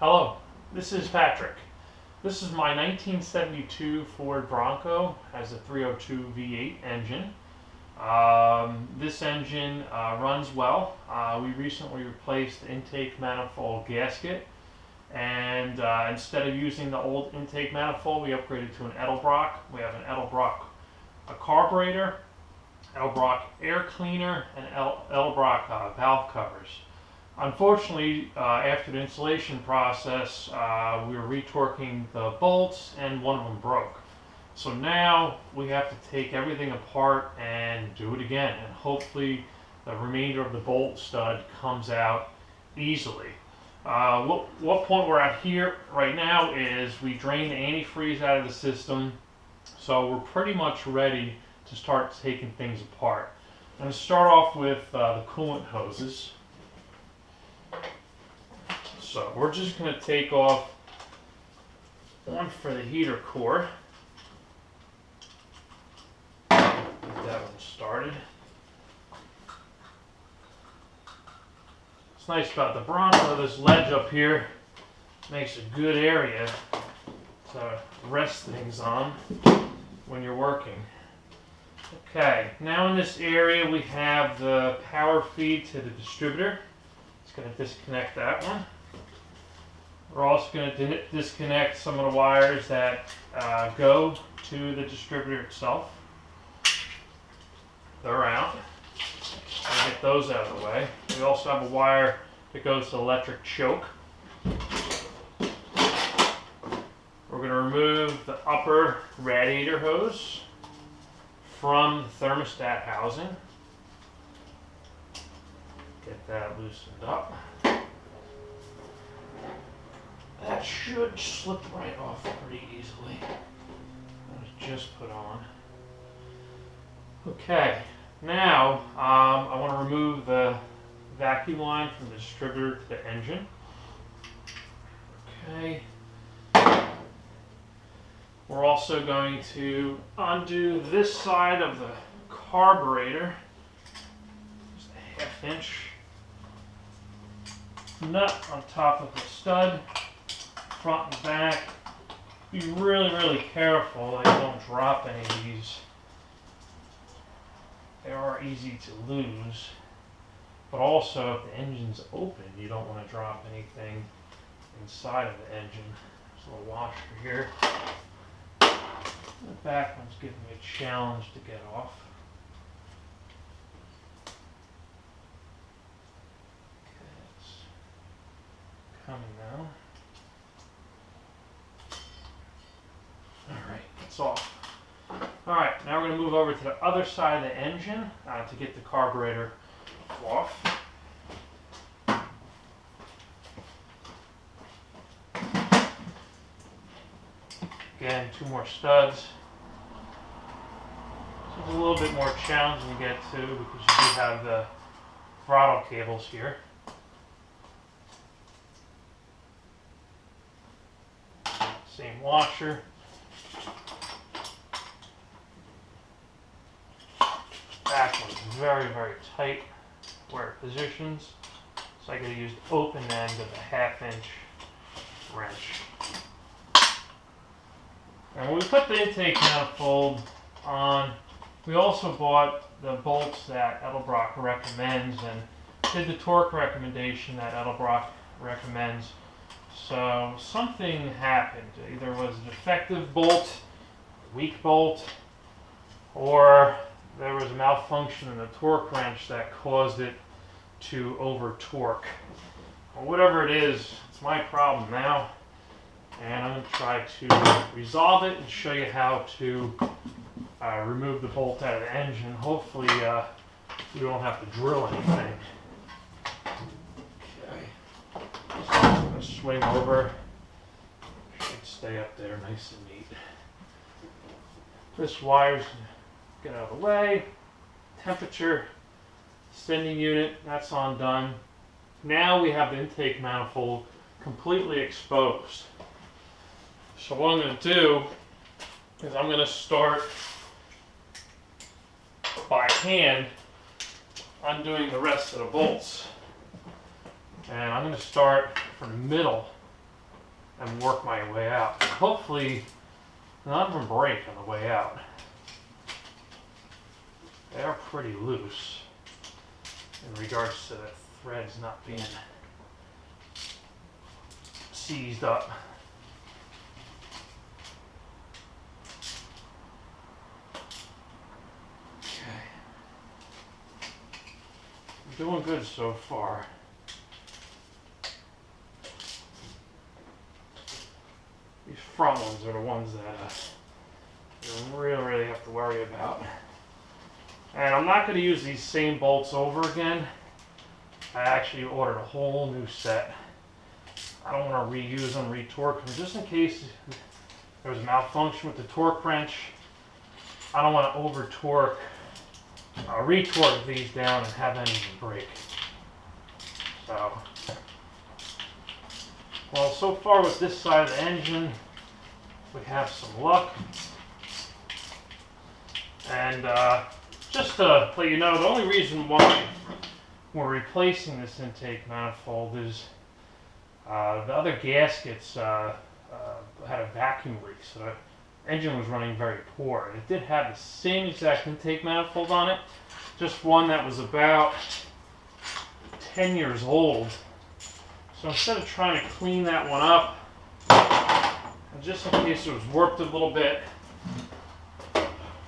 Hello, this is Patrick. This is my 1972 Ford Bronco. Has a 302 V8 engine. This engine runs well. We recently replaced the intake manifold gasket, and instead of using the old intake manifold, we upgraded to an Edelbrock. We have an Edelbrock carburetor, Edelbrock air cleaner, and Edelbrock valve covers. Unfortunately, after the installation process, we were retorquing the bolts and one of them broke. So now we have to take everything apart and do it again, and hopefully the remainder of the bolt stud comes out easily. What point we're at here right now is we drained the antifreeze out of the system, so we're pretty much ready to start taking things apart. I'm going to start off with the coolant hoses. So we're just going to take off one for the heater core. Get that one started. What's nice about the Bronco, this ledge up here makes a good area to rest things on when you're working. Okay, now in this area we have the power feed to the distributor. Just going to disconnect that one. We're also going to disconnect some of the wires that go to the distributor itself. They're out. I'll get those out of the way. We also have a wire that goes to the electric choke. We're going to remove the upper radiator hose from the thermostat housing. Get that loosened up. That should slip right off pretty easily. That was just put on. Okay, now I want to remove the vacuum line from the distributor to the engine. Okay. We're also going to undo this side of the carburetor. Just a 1/2 inch nut on top of the stud, front and back. Be really careful that you don't drop any of these. They are easy to lose, but also if the engine's open, you don't want to drop anything inside of the engine. There's a little washer here. The back one's giving me a challenge to get off. Okay, it's coming now. Alright, it's off. Alright, now we're going to move over to the other side of the engine to get the carburetor off. Again, 2 more studs. So it's a little bit more challenging to get to because you do have the throttle cables here. Same washer. Back one's very tight where it positions. So I gotta use the open end of a 1/2 inch wrench. And when we put the intake manifold on, we also bought the bolts that Edelbrock recommends and did the torque recommendation that Edelbrock recommends. So something happened. Either it was a defective bolt, a weak bolt, or there was a malfunction in the torque wrench that caused it to over torque. Well, whatever it is, it's my problem now. And I'm going to try to resolve it and show you how to remove the bolt out of the engine. Hopefully we don't have to drill anything. Okay. So I'm going to swing over. Should stay up there nice and neat. This wire's going to get out of the way. Temperature, sending unit, that's on done. Now we have the intake manifold completely exposed. So what I'm going to do is I'm going to start by hand undoing the rest of the bolts. And I'm going to start from the middle and work my way out. Hopefully none of them break on the way out. They are pretty loose in regards to the threads not being seized up. Okay. I'm doing good so far. These front ones are the ones that you really have to worry about. And I'm not going to use these same bolts over again. I actually ordered a whole new set. I don't want to reuse them, retorque them, just in case there's a malfunction with the torque wrench. I don't want to over torque, retorque these down and have any of them break. So, well, so far with this side of the engine, we have some luck. And just to let you know, the only reason why we're replacing this intake manifold is the other gaskets had a vacuum leak, so the engine was running very poor. And it did have the same exact intake manifold on it, just one that was about 10 years old. So instead of trying to clean that one up, and just in case it was warped a little bit,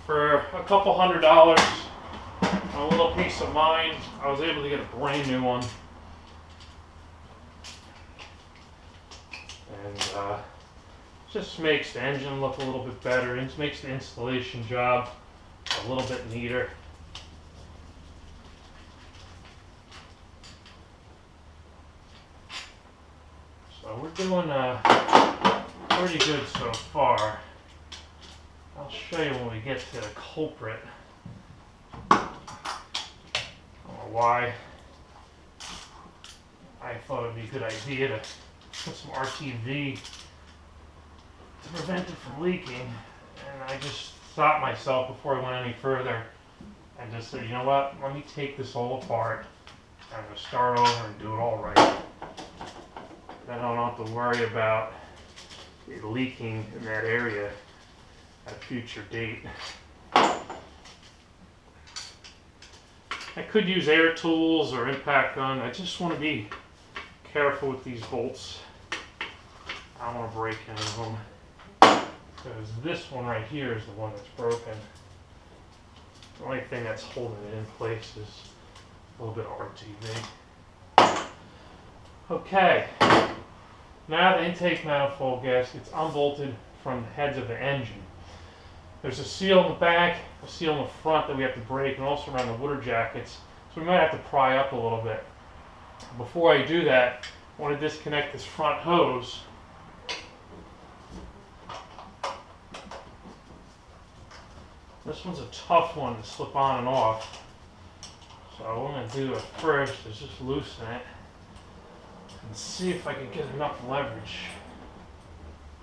for a couple $100, a little peace of mind, I was able to get a brand new one. And just makes the engine look a little bit better. It makes the installation job a little bit neater. So we're doing pretty good so far. I'll show you when we get to the culprit. I don't know why I thought it would be a good idea to put some RTV to prevent it from leaking, and I just stopped myself before I went any further and just said, you know what, let me take this all apart. I'm going to start over and do it all right. Then I don't have to worry about it leaking in that area at a future date. I could use air tools or impact gun. I just want to be careful with these bolts. I don't want to break any of them, because this one right here is the one that's broken. The only thing that's holding it in place is a little bit of RTV. Okay, now the intake manifold gasket's unbolted from the heads of the engine. There's a seal in the back, a seal in the front that we have to break, and also around the water jackets, so we might have to pry up a little bit. Before I do that, I want to disconnect this front hose. This one's a tough one to slip on and off. So what I'm going to do at first is just loosen it and see if I can get enough leverage.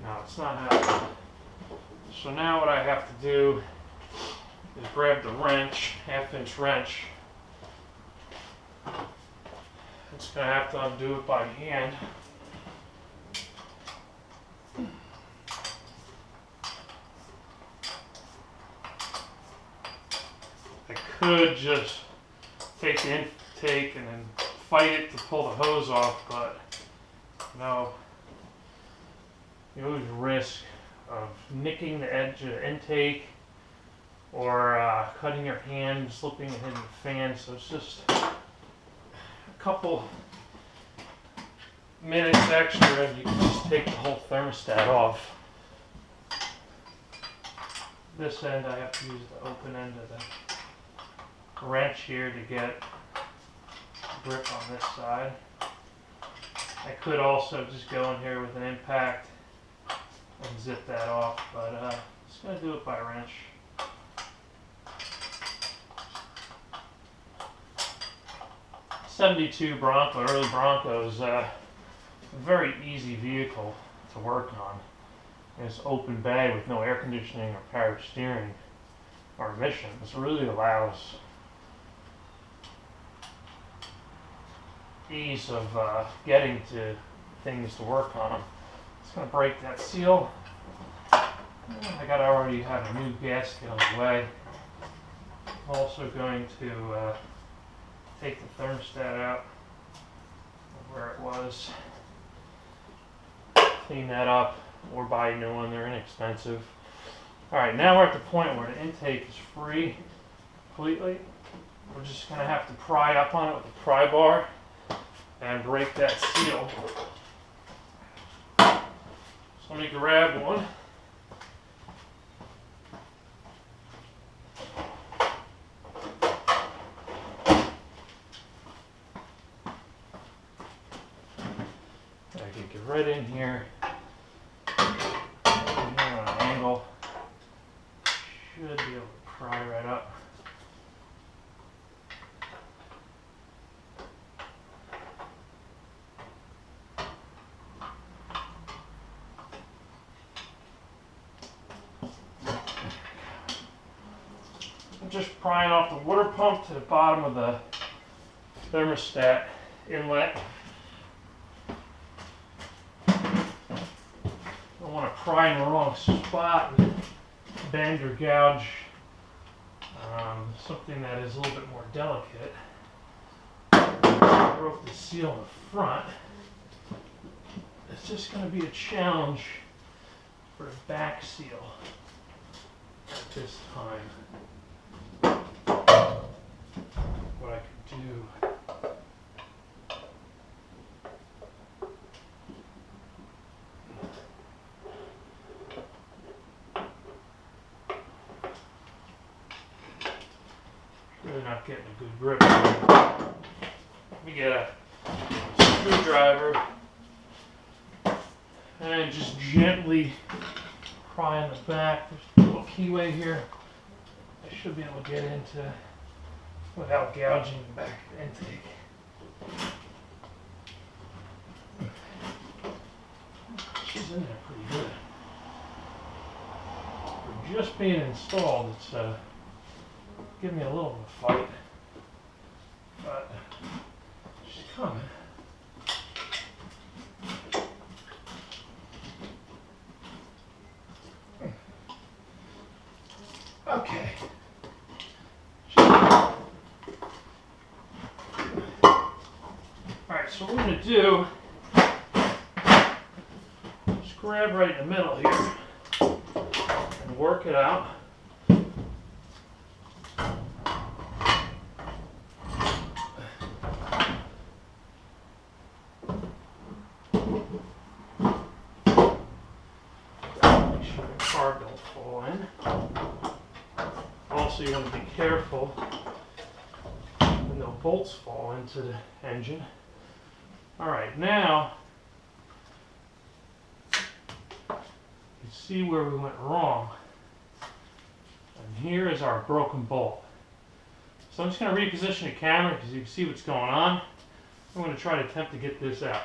No, it's not happening. So now what I have to do is grab the wrench, half-inch wrench. I'm just going to have to undo it by hand. I could just take the intake and then fight it to pull the hose off, but no. You always risk of nicking the edge of the intake or cutting your hand, slipping it in the fan. So it's just a couple minutes extra and you can just take the whole thermostat off. This end I have to use the open end of the wrench here to get grip on this side. I could also just go in here with an impact and zip that off, but I'm just going to do it by wrench. '72 Bronco, early Bronco is a very easy vehicle to work on. It's open bay with no air conditioning or power steering or emissions. It really allows ease of getting to things to work on them. It's going to break that seal. I already have a new gasket on the way. I'm also going to take the thermostat out of where it was, clean that up, or buy a new one. They're inexpensive. Alright, now we're at the point where the intake is free completely. We're just going to have to pry up on it with a pry bar and break that seal. So let me grab one. I can get right in here. On an angle. Should be able to pry right up. I'm just prying off the water pump to the bottom of the thermostat inlet. Don't want to pry in the wrong spot and bend or gouge something that is a little bit more delicate. I broke the seal in the front. It's just going to be a challenge for the back seal at this time. What I could do. Really not getting a good grip. Let me get a screwdriver and just gently pry in the back. There's a little keyway here. I should be able to get into without gouging the back of the intake. She's in there pretty good. For just being installed, it's giving me a little bit of a fight. But she's coming. Okay. Alright, so what we're going to do is grab right in the middle here and work it out. Make sure the carb don't fall in. Also, you want to be careful when no bolts fall into the engine. Alright, now you see where we went wrong. And here is our broken bolt. So I'm just going to reposition the camera because you can see what's going on. I'm going to try to attempt to get this out.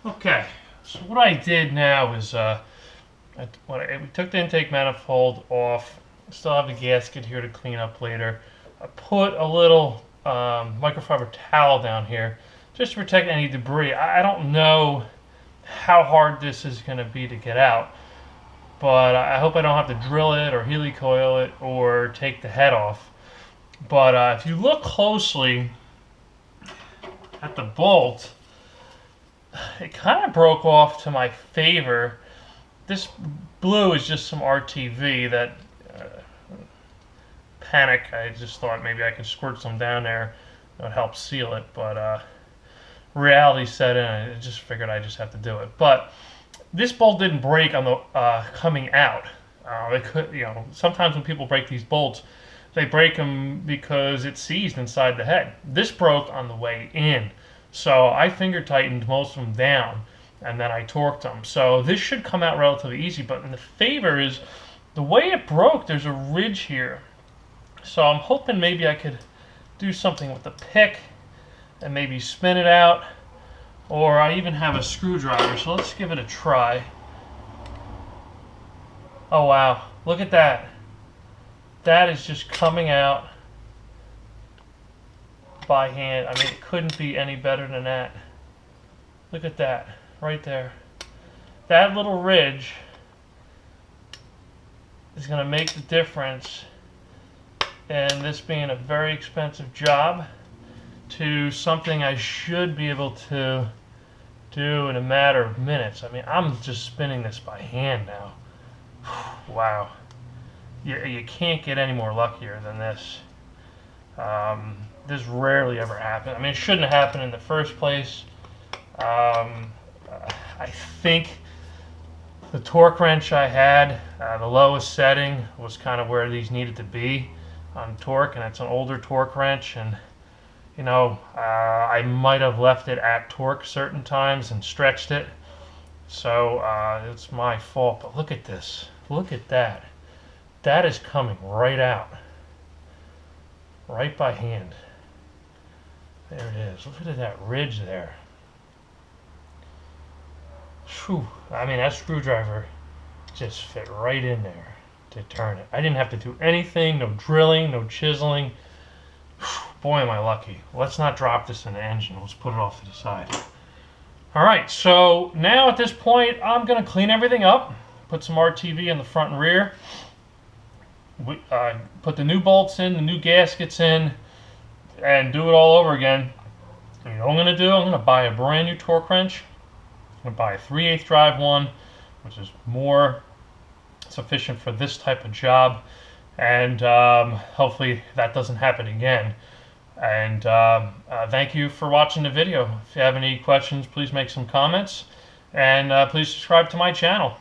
Okay, so what I did now is we took the intake manifold off. Still have the gasket here to clean up later. I put a little microfiber towel down here just to protect any debris. I don't know how hard this is going to be to get out, but I hope I don't have to drill it or helicoil it or take the head off. But if you look closely at the bolt, it kind of broke off to my favor. This blue is just some RTV that panic. I just thought maybe I could squirt some down there. It would help seal it, but reality set in. I just figured I just have to do it. But this bolt didn't break on the coming out. It could, sometimes when people break these bolts, they break them because it's seized inside the head. This broke on the way in, so I finger tightened most of them down, and then I torqued them. So this should come out relatively easy. But in the favor is the way it broke. There's a ridge here. So I'm hoping maybe I could do something with the pick and maybe spin it out, or I even have a screwdriver, so let's give it a try. Oh wow, look at that. That is just coming out by hand. I mean, it couldn't be any better than that. Look at that, right there. That little ridge is going to make the difference in this being a very expensive job to something I should be able to do in a matter of minutes. I mean, I'm just spinning this by hand now. Wow. You can't get any more luckier than this. This rarely ever happens. I mean, it shouldn't happen in the first place. I think the torque wrench I had, the lowest setting, was kind of where these needed to be on torque, and it's an older torque wrench, and you know, I might have left it at torque certain times and stretched it, so it's my fault. But look at this. Look at that. That is coming right out. Right by hand. There it is. Look at that ridge there. Whew. I mean, that screwdriver just fit right in there to turn it. I didn't have to do anything, no drilling, no chiseling. Boy, am I lucky. Let's not drop this in the engine. Let's put it off to the side. Alright, so now at this point, I'm going to clean everything up. Put some RTV in the front and rear. Put the new bolts in, the new gaskets in, and do it all over again. And you know what I'm going to do? I'm going to buy a brand new torque wrench. I'm going to buy a 3/8 drive one, which is more sufficient for this type of job. And hopefully that doesn't happen again. And thank you for watching the video. If you have any questions, please make some comments. And please subscribe to my channel.